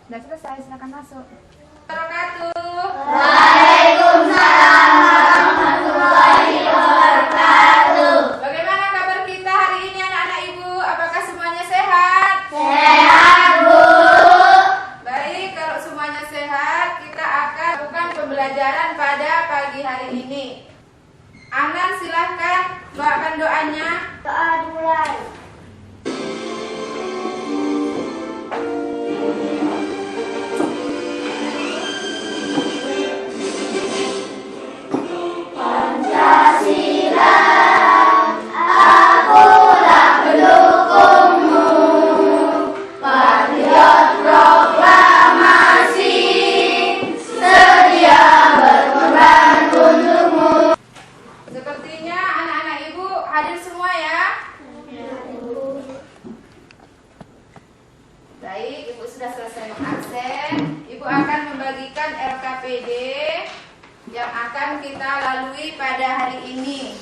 Sudah selesai, silakan masuk. Wabarakatuh. Waalaikumsalam warahmatullahi wabarakatuh. Bagaimana kabar kita hari ini anak-anak ibu? Apakah semuanya sehat? Sehat, Bu. Baik, kalau semuanya sehat, kita akan lakukan pembelajaran pada pagi hari ini. Anan silahkan bawakan doanya. Doa dimulai. Pancasila, akulah pendukungmu. Patriot proklamasi, sedia berkorban untukmu. Sepertinya anak-anak ibu hadir semua ya. Baik, ibu sudah selesai mengabsen. Ibu akan membagikan LKPD yang akan kita lalui pada hari ini.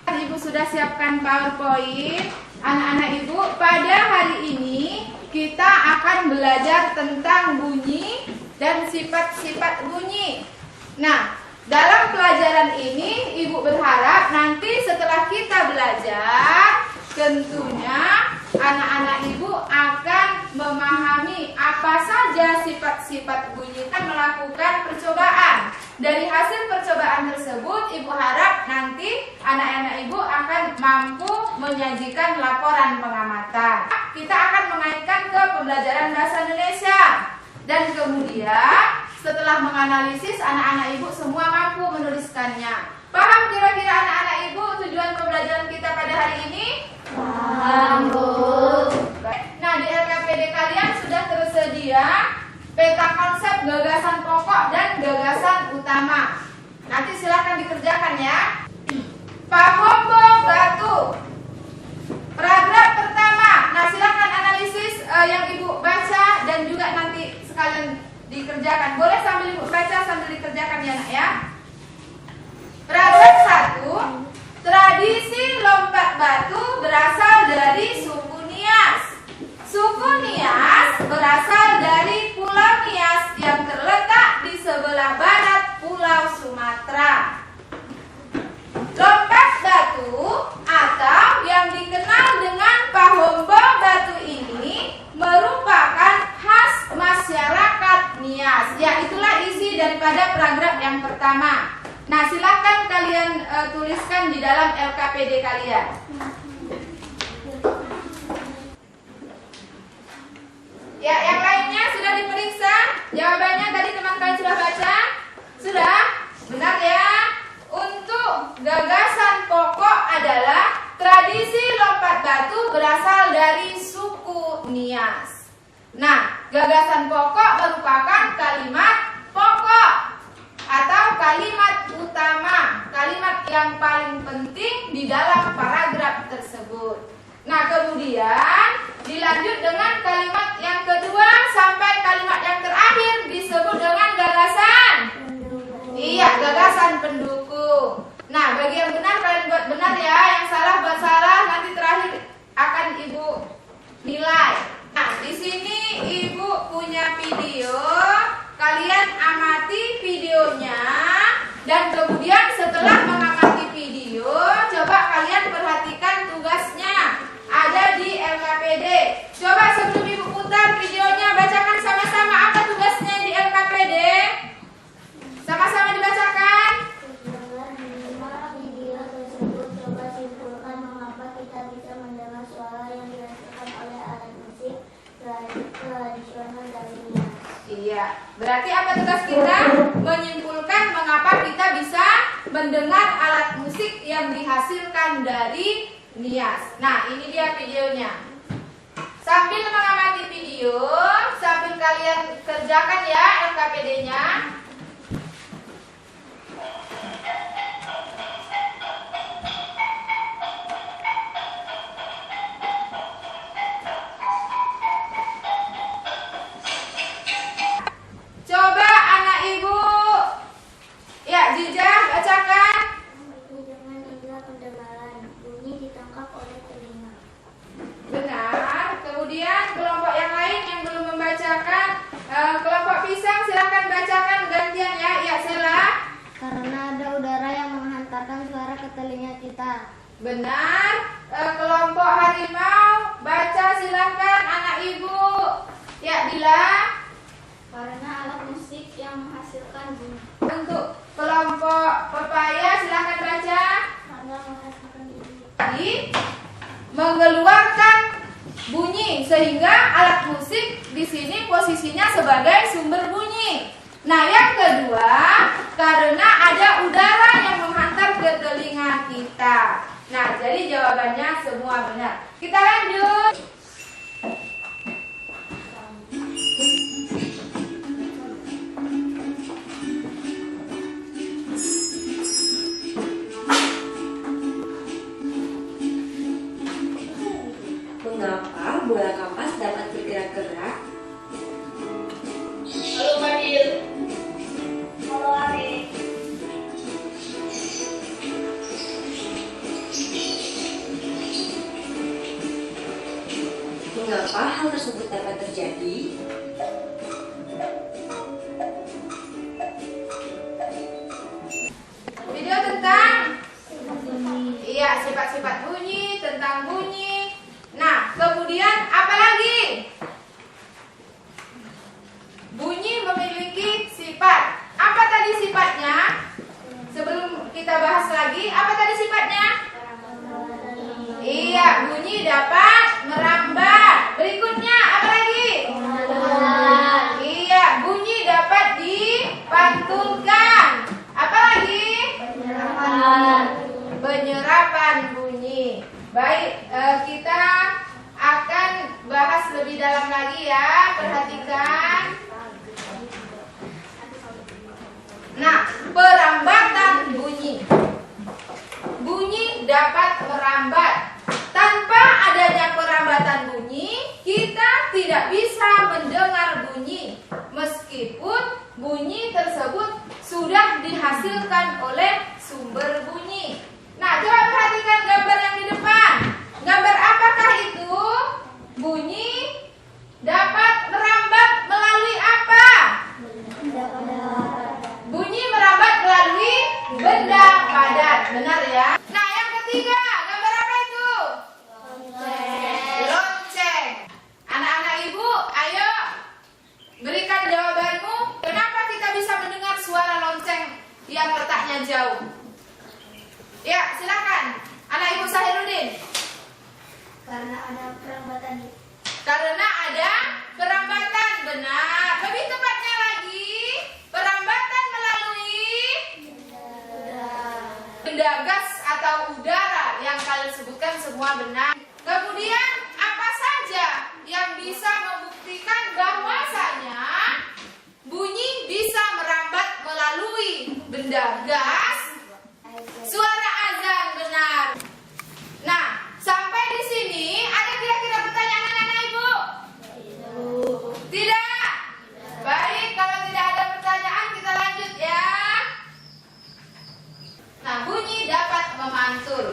Ibu sudah siapkan PowerPoint. Anak-anak ibu, pada hari ini kita akan belajar tentang bunyi dan sifat-sifat bunyi. Nah, dalam pelajaran ini ibu berharap nanti setelah kita belajar, tentunya anak-anak ibu akan memahami apa saja sifat-sifat bunyi dan melakukan percobaan. Dari hasil percobaan tersebut, ibu harap nanti anak-anak ibu akan mampu menyajikan laporan pengamatan. Kita akan mengaitkan ke pembelajaran bahasa Indonesia. Dan kemudian setelah menganalisis, anak-anak ibu semua mampu menuliskannya. Paham kira-kira anak-anak ibu tujuan pembelajaran kita pada hari ini? Paham, Bu. Nah, di LKPD kalian sudah tersedia peta konsep, gagasan pokok, dan gagasan utama. Nanti silahkan dikerjakan ya. Pahombo batu. Paragraf pertama. Nah, silahkan analisis yang ibu baca dan juga nanti sekalian dikerjakan. Boleh sambil ibu baca sambil dikerjakan ya nak ya. Paragraf 1. Tradisi lompat batu berasal dari suku Nias. Suku Nias berasal dari Pulau Nias yang terletak di sebelah barat Pulau Sumatera. Lompat batu atau yang dikenal dengan Pahombo batu ini merupakan khas masyarakat Nias. Ya, itulah isi daripada paragraf yang pertama. Nah, silakan kalian tuliskan di dalam LKPD kalian. Ya, yang lainnya sudah diperiksa? Jawabannya tadi teman kalian sudah baca? Sudah? Benar ya? Untuk gagasan pokok adalah tradisi lompat batu berasal dari suku Nias. Nah, gagasan pokok merupakan kalimat pokok atau kalimat utama, kalimat yang paling penting di dalam paragraf tersebut. Nah, kemudian dilanjut dengan kalimat yang kedua sampai kalimat yang terakhir disebut dengan gagasan. Iya, gagasan pendukung. Nah, bagi yang benar kalian buat benar ya, yang salah buat salah, nanti terakhir akan ibu nilai. Nah, di sini ibu punya video. Kalian amati videonya dan kemudian setelah mengamati video, coba kalian perhatikan tugasnya ada di LKPD. Coba sebelum ibu putar videonya, bacakan sama-sama apa tugasnya di LKPD. Sama-sama dibacakan. Dengan menyimak video tersebut, coba simpulkan mengapa kita bisa mendengar suara yang dihasilkan oleh alat musik tradisional dari Nias. Iya, berarti apa tugas kita? Menyimpulkan mengapa kita bisa mendengar alat musik yang dihasilkan dari Nias. Nah, ini dia videonya. Sambil mengamati video, sambil kalian kerjakan ya LKPD-nya. Coba anak ibu, ya Jijah bacakan. Dengan indera pendengaran, bunyi ditangkap oleh telinga. Benar. kita. Benar. Kelompok harimau, baca silahkan anak ibu. Ya, Dila. Karena alat musik yang menghasilkan bunyi. Untuk kelompok pepaya silahkan baca. Karena menghasilkan bunyi. Tadi mengeluarkan bunyi sehingga alat musik di sini posisinya sebagai sumber bunyi. Nah, yang kedua, karena ada udara yang menghantar ke telinga kita. Nah, jadi jawabannya semua benar. Kita lanjut. Mengapa bola kapas dapat bergerak-gerak? Halo Fadil. Halo Ari. Mengapa hal tersebut dapat terjadi? Video tentang sifat-sifat bunyi, tentang bunyi. Nah, kemudian apa lagi? Bunyi memiliki sifat. Apa tadi sifatnya? Sebelum kita bahas lagi, apa tadi sifatnya? Iya, bunyi dapat merambat. Berikutnya apa lagi? Iya, bunyi dapat dipantulkan. Apa lagi? Penyerapan bunyi. Baik, kita akan bahas lebih dalam lagi ya. Perhatikan. Nah, perambatan bunyi. Bunyi dapat merambat. Tanpa adanya perambatan bunyi, kita tidak bisa mendengar bunyi. Meskipun bunyi tersebut sudah dihasilkan oleh sumber bunyi. Nah, coba perhatikan gambar yang di depan. Gambar apakah itu? Bunyi dapat merambat melalui apa? Bunyi merambat melalui benda padat. Benar ya? Nah, yang ketiga, gambar apa itu? Lonceng. Anak-anak ibu, ayo berikan jawabanmu. Kenapa kita bisa mendengar suara lonceng yang letaknya jauh? Ya, silakan. Anak ibu Sahirudin. Karena ada perambatan. Karena ada perambatan, benar. Lebih tepatnya lagi, perambatan melalui benda gas atau udara yang kalian sebutkan semua benar. Kemudian apa saja yang bisa membuktikan bahwasanya bunyi bisa merambat melalui benda gas? Suara azan, benar. Nah, sampai di sini ada kira-kira pertanyaan anak-anak ibu? Tidak? Baik, kalau tidak ada pertanyaan kita lanjut ya. Nah, bunyi dapat memantul.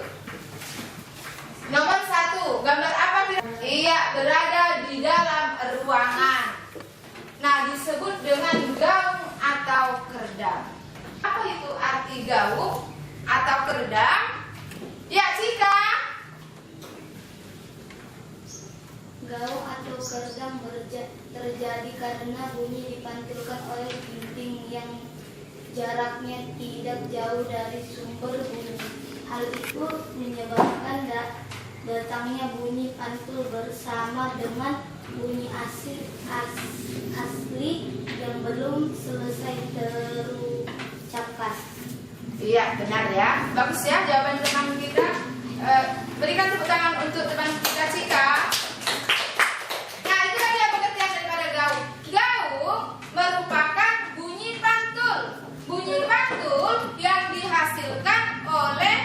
Nomor 1, gambar apa? Iya, berada di dalam ruangan. Nah, disebut dengan gaung atau kerdam. Apa itu arti gaung atau kerdam? Ya, Cika. Gaung atau kerdam terjadi karena bunyi dipantulkan oleh dinding yang jaraknya tidak jauh dari sumber bunyi. Hal itu menyebabkan datangnya bunyi pantul bersama dengan bunyi asli yang belum selesai terucapkan. Iya, benar ya. Bagus ya jawaban teman kita. Berikan tepuk tangan untuk teman kita Cika. Nah, itu tadi yang pengertian daripada gaung. Gaung merupakan bunyi pantul. Bunyi pantul yang dihasilkan oleh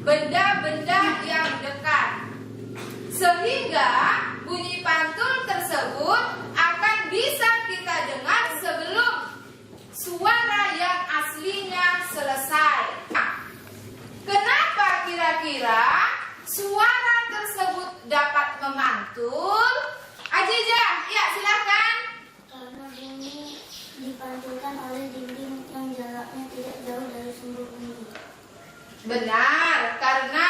benda-benda yang dekat. Sehingga bunyi pantul tersebut akan bisa kita dengar sebelum suara yang aslinya selesai. Nah, kenapa kira-kira suara tersebut dapat memantul? Ajijah, ya silakan. Karena bunyi dipantulkan oleh dinding yang jaraknya tidak jauh dari sumber bunyi. Benar, karena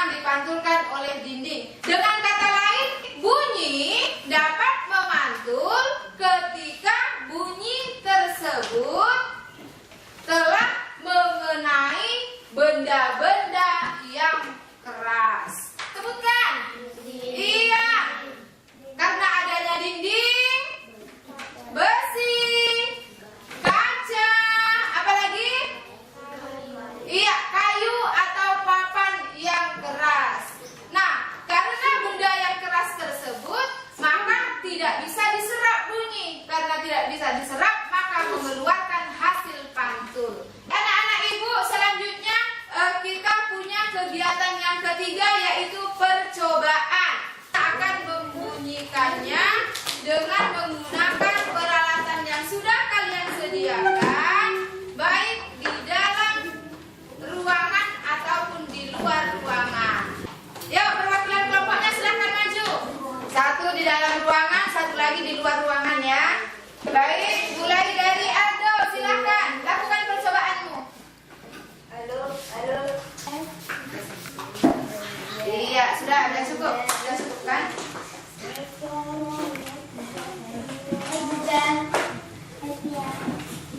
Iya, sudah cukup kan?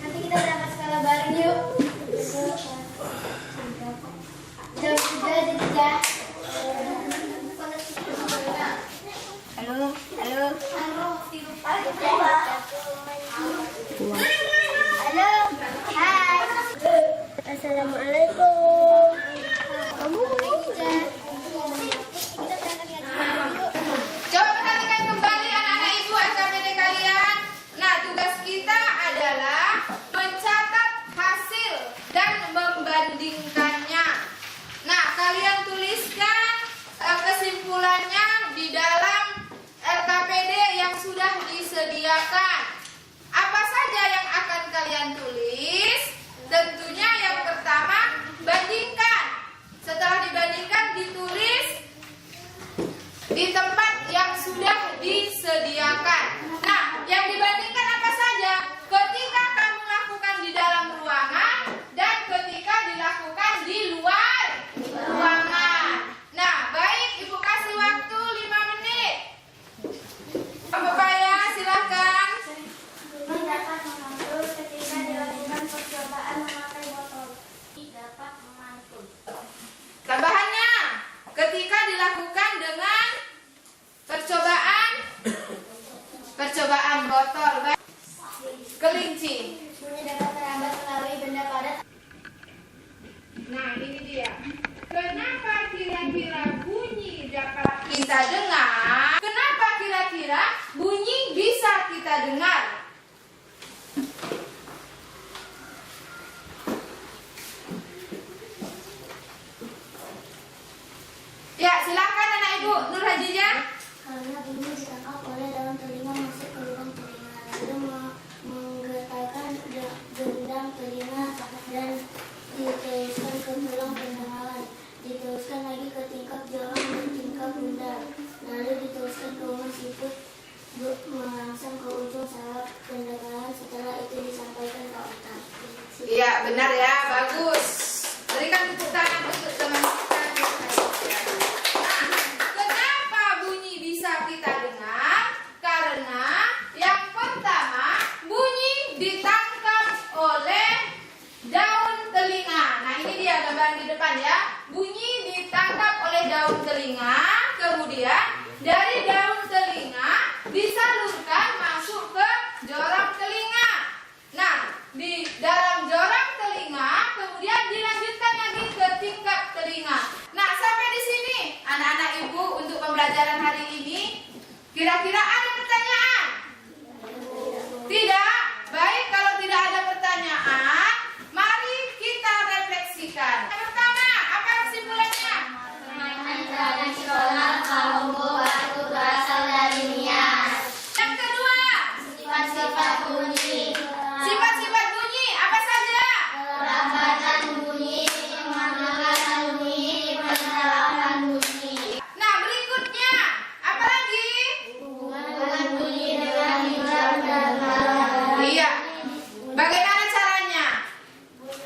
Nanti kita berangkat sekolah bareng yuk. Jam 3 aja. Halo. Halo. Hai. Assalamualaikum. Kamu Coba perhatikan kembali anak-anak ibu SKPD kalian. Nah, tugas kita adalah mencatat hasil dan membandingkannya. Nah, kalian tuliskan kesimpulannya di dalam LKPD yang sudah disediakan. Apa saja yang akan kalian tulis? Tentunya yang pertama, bandingkan. Setelah dibandingkan, ditulis di tempat yang sudah disediakan. Nah, yang dibandingkan apa saja? Ketika kamu lakukan di dalam ruangan dan ketika dilakukan di luar ruangan. Nah, baik, Ibu kasih waktu 5 menit. Bapak ya, silakan. dapat memantul ketika dilakukan percobaan memakai botol. Dapat memantul. Tambahannya, ketika dilakukan dengan percobaan botol kelinci. Bunyi dapat merambat melalui benda padat. Nah, ini dia. Kenapa kira-kira bunyi dapat kita dengar? Kenapa kira-kira bunyi bisa kita dengar? Ya, silakan anak ibu Nur Hajijah. Karena bunyi ditangkap oleh daun telinga masuk ke lubang telinga, lalu menggetarkan gendang telinga dan diteruskan ke tulang pendengaran, diteruskan lagi ke tingkap jorong dan tingkap bundar, lalu diteruskan ke umur siput merangsang ke ujung saraf pendengaran, setelah itu disampaikan ke otak. Iya, benar ya, bagus. Berikan tepuk tangan untuk teman kita. Kenapa bunyi bisa kita dengar? Karena yang pertama, bunyi ditangkap oleh daun telinga. Nah, ini dia gambaran di depan ya. Bunyi ditangkap oleh daun telinga, kemudian dari daun telinga disalurkan masuk ke jorong telinga. Nah, di dalam jorong telinga kemudian dilanjutkan lagi ke tingkap telinga. Nah, sampai di sini anak-anak ibu untuk pembelajaran hari ini. Kira-kira ada pertanyaan? Tidak? Baik, kalau tidak ada pertanyaan, mari kita refleksikan. Yang pertama, apa kesimpulannya? Tradisional kaum batu berasal dari Nias. Yang kedua, Sifat-sifat bunyi. sifat-sifat bunyi apa saja? Kelambatan bunyi, kemandirian bunyi, penerapan bunyi. Nah, berikutnya, apa lagi? Hubungan bunyi dengan hijab dan malam. Iya. Bagaimana caranya?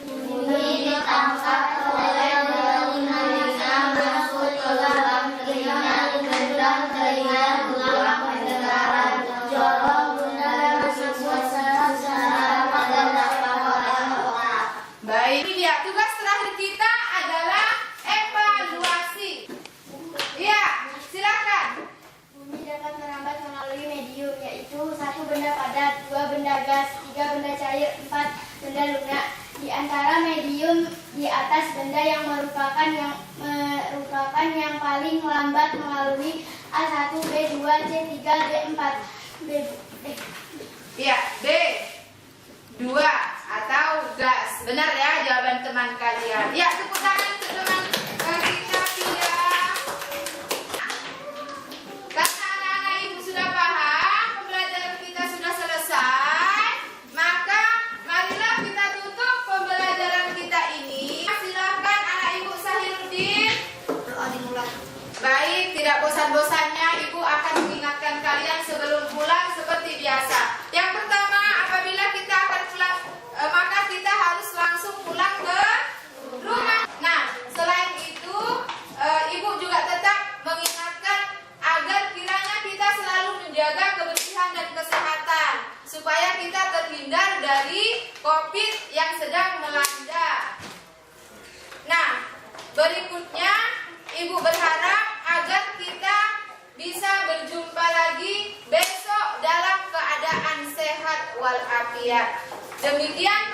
Bunyi ditangkap oleh telinga masuk ke dalam telinga, gendang telinga, tulang pendengaran, jorong bundar masuk ke saraf dan dapat oleh otak. Baik, ini dia. Tugas terakhir kita adalah evaluasi. Iya, silakan. Bunyi dapat merambat melalui medium, yaitu 1 benda padat, 2 benda gas, 3 benda cair, 4 benda lunak. Di antara medium di atas benda yang merupakan yang paling lambat melalui A1, B2, C3, D4. Iya, B2 atau gas. Benar ya jawaban teman kalian. Ya, tepuk tangan untuk teman kita Pia. Karena anak-anak ibu sudah paham, pembelajaran kita sudah selesai, maka marilah kita tutup pembelajaran kita ini. Silakan anak ibu Sahiruddin. Baik, tidak bosan-bosannya ibu akan mengingatkan kalian sebelum pulang seperti biasa. Yang pertama, apabila kita akan pulang, maka kita harus langsung pulang ke rumah. Nah, selain itu, ibu juga tetap Ya, demikian